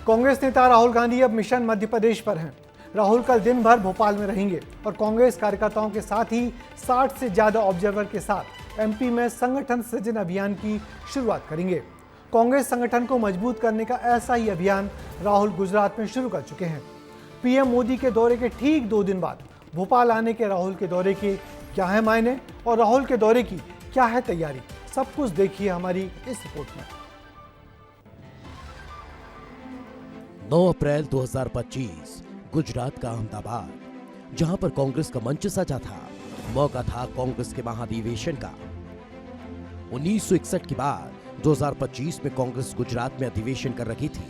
कांग्रेस नेता राहुल गांधी अब मिशन मध्य प्रदेश पर हैं। राहुल कल दिन भर भोपाल में रहेंगे और कांग्रेस कार्यकर्ताओं के साथ ही 60 से ज्यादा ऑब्जर्वर के साथ एमपी में संगठन सृजन अभियान की शुरुआत करेंगे। कांग्रेस संगठन को मजबूत करने का ऐसा ही अभियान राहुल गुजरात में शुरू कर चुके हैं। पीएम मोदी के दौरे के ठीक 2 दिन बाद भोपाल आने के राहुल के दौरे के क्या है मायने और राहुल के दौरे की क्या है तैयारी, सब कुछ देखिए हमारी इस रिपोर्ट में। 9 अप्रैल 2025 गुजरात का अहमदाबाद, जहां पर कांग्रेस का मंच सजा था। मौका था कांग्रेस के महाधिवेशन का। 1961 के बाद 2025 में कांग्रेस गुजरात में अधिवेशन कर रही थी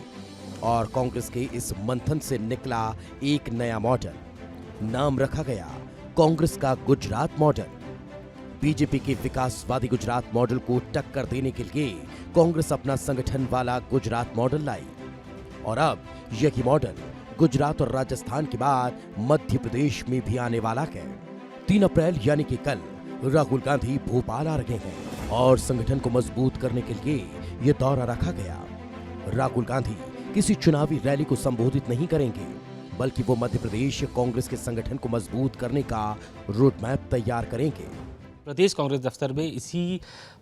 और कांग्रेस के इस मंथन से निकला एक नया मॉडल। नाम रखा गया कांग्रेस का गुजरात मॉडल। बीजेपी के विकासवादी गुजरात मॉडल को टक्कर देने के लिए कांग्रेस अपना संगठन वाला गुजरात मॉडल लाई और अब यही मॉडल गुजरात और राजस्थान के बाद मध्य प्रदेश में भी आने वाला है। 3 अप्रैल यानी कि कल राहुल गांधी भोपाल आ रहे हैं और संगठन को मजबूत करने के लिए यह दौरा रखा गया। राहुल गांधी किसी चुनावी रैली को संबोधित नहीं करेंगे, बल्कि वो मध्य प्रदेश कांग्रेस के संगठन को मजबूत करने का रोड मैप तैयार करेंगे। प्रदेश कांग्रेस दफ्तर में इसी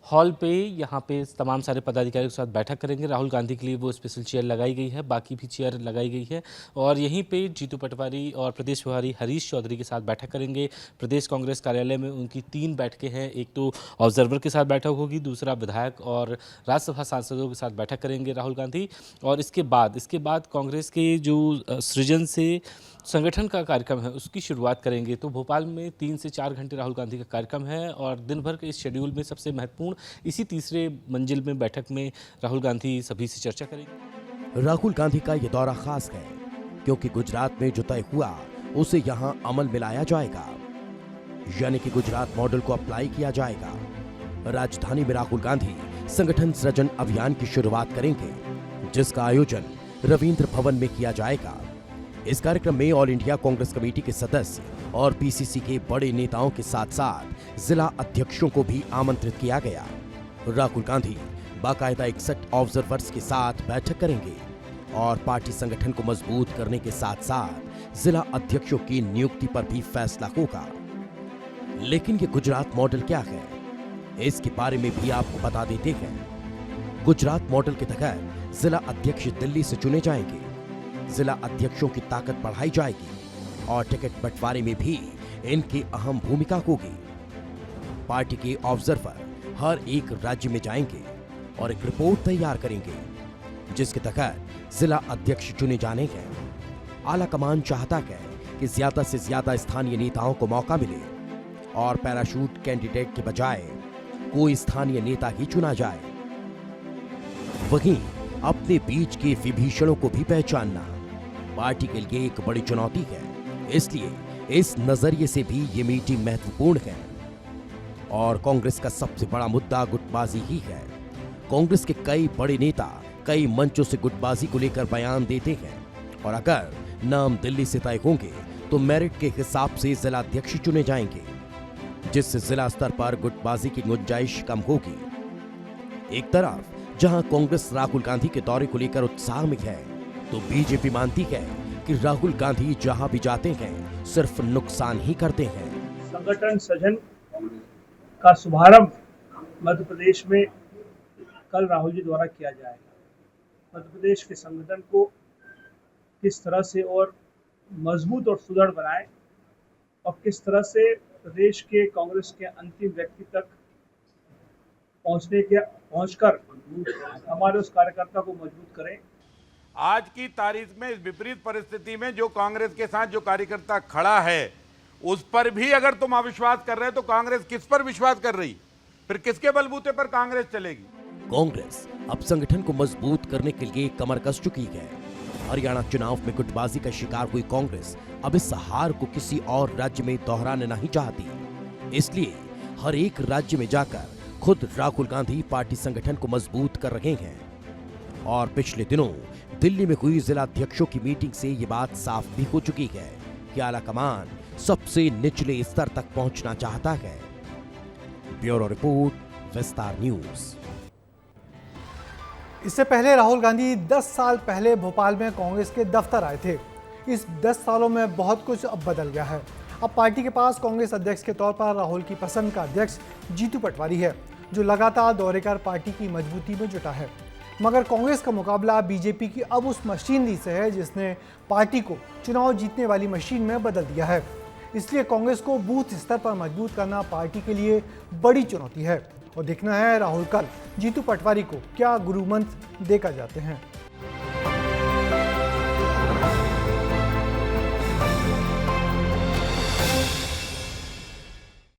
हॉल पे यहाँ पे तमाम सारे पदाधिकारियों के साथ बैठक करेंगे। राहुल गांधी के लिए वो स्पेशल चेयर लगाई गई है, बाकी भी चेयर लगाई गई है और यहीं पे जीतू पटवारी और प्रदेश प्रभारी हरीश चौधरी के साथ बैठक करेंगे। प्रदेश कांग्रेस कार्यालय में उनकी 3 बैठकें हैं। एक तो ऑब्जर्वर के साथ बैठक होगी, दूसरा विधायक और राज्यसभा सांसदों के साथ बैठक करेंगे राहुल गांधी। और इसके बाद कांग्रेस के जो सृजन से संगठन का कार्यक्रम है उसकी शुरुआत करेंगे। तो भोपाल में 3 से 4 घंटे राहुल गांधी का कार्यक्रम है और दिन भर के इस शेड्यूल में सबसे महत्वपूर्ण इसी तीसरे मंजिल में बैठक में राहुल गांधी सभी से चर्चा करेंगे। राहुल गांधी का यह दौरा खास है क्योंकि गुजरात में जो तय हुआ उसे यहां अमल में लाया जाएगा, यानी कि गुजरात मॉडल को अप्लाई किया जाएगा। राजधानी में राहुल गांधी संगठन सृजन अभियान की शुरुआत करेंगे, जिसका आयोजन रविंद्र भवन में किया जाएगा। इस कार्यक्रम में ऑल इंडिया कांग्रेस कमेटी के सदस्य और पीसीसी के बड़े नेताओं के साथ साथ जिला अध्यक्षों को भी आमंत्रित किया गया। राहुल गांधी बाकायदा 61 ऑब्जर्वर्स के साथ बैठक करेंगे और पार्टी संगठन को मजबूत करने के साथ साथ जिला अध्यक्षों की नियुक्ति पर भी फैसला होगा। लेकिन ये गुजरात मॉडल क्या है, इसके बारे में भी आपको बता देते हैं। गुजरात मॉडल के तहत जिला अध्यक्ष दिल्ली से चुने जाएंगे। जिला अध्यक्षों की ताकत बढ़ाई जाएगी और टिकट बंटवारे में भी इनकी अहम भूमिका होगी। पार्टी के ऑब्जर्वर हर एक राज्य में जाएंगे और एक रिपोर्ट तैयार करेंगे, जिसके तहत जिला अध्यक्ष चुने जाने हैं। आला कमान चाहता है कि ज्यादा से ज्यादा स्थानीय नेताओं को मौका मिले और पैराशूट कैंडिडेट के बजाय कोई स्थानीय नेता ही चुना जाए। वहीं अपने बीच के विभीषणों को भी पहचानना पार्टी के लिए एक बड़ी चुनौती है, इसलिए इस नजरिए से भी ये मीटिंग महत्वपूर्ण है। और कांग्रेस का सबसे बड़ा मुद्दा गुटबाजी ही है। कांग्रेस के कई बड़े नेता कई मंचों से गुटबाजी को लेकर बयान देते हैं और अगर नाम दिल्ली से तय होंगे तो मेरिट के हिसाब से जिला अध्यक्ष चुने जाएंगे, जिससे जिला स्तर पर गुटबाजी की गुंजाइश कम होगी। एक तरफ जहां कांग्रेस राहुल गांधी के दौरे को लेकर उत्साह में है, तो बीजेपी मानती है कि राहुल गांधी जहां भी जाते हैं सिर्फ नुकसान ही करते हैं। संगठन सृजन का शुभारंभ मध्य प्रदेश में कल राहुल जी द्वारा किया जाएगा। मध्य प्रदेश के संगठन को किस तरह से और मजबूत और सुदृढ़ बनाए और किस तरह से प्रदेश के कांग्रेस के अंतिम व्यक्ति तक पहुंचकर हमारे उस कार्यकर्ता को मजबूत करें। आज की तारीख में इस विपरीत परिस्थिति में जो कांग्रेस के साथ जो कार्यकर्ता खड़ा है उस पर भी अगर तुम अविश्वास कर रहे हो तो कांग्रेस किस पर विश्वास कर रही, फिर किसके बलबूते पर कांग्रेस चलेगी? कांग्रेस अब संगठन को मजबूत करने के लिए कमर कस चुकी है। हरियाणा चुनाव में गुटबाजी का शिकार हुई कांग्रेस अब इस हार को किसी और राज्य में दोहराना नहीं चाहती, इसलिए हर एक राज्य में जाकर खुद राहुल गांधी पार्टी संगठन को मजबूत कर रहे हैं। और पिछले दिनों दिल्ली में हुई जिला अध्यक्षों की मीटिंग से ये बात साफ भी हो चुकी है कि आला कमान सबसे निचले स्तर तक पहुंचना चाहता है। ब्यूरो रिपोर्ट, विस्तार न्यूज। इससे पहले राहुल गांधी 10 साल पहले भोपाल में कांग्रेस के दफ्तर आए थे। इस 10 सालों में बहुत कुछ अब बदल गया है। अब पार्टी के पास कांग्रेस अध्यक्ष के तौर पर राहुल की पसंद का अध्यक्ष जीतू पटवारी है, जो लगातार दौरे कर पार्टी की मजबूती में जुटा है। मगर कांग्रेस का मुकाबला बीजेपी की अब उस मशीनरी से है जिसने पार्टी को चुनाव जीतने वाली मशीन में बदल दिया है। इसलिए कांग्रेस को बूथ स्तर पर मजबूत करना पार्टी के लिए बड़ी चुनौती है और देखना है राहुल कल जीतू पटवारी को क्या गुरु मंत्र देकर जाते हैं।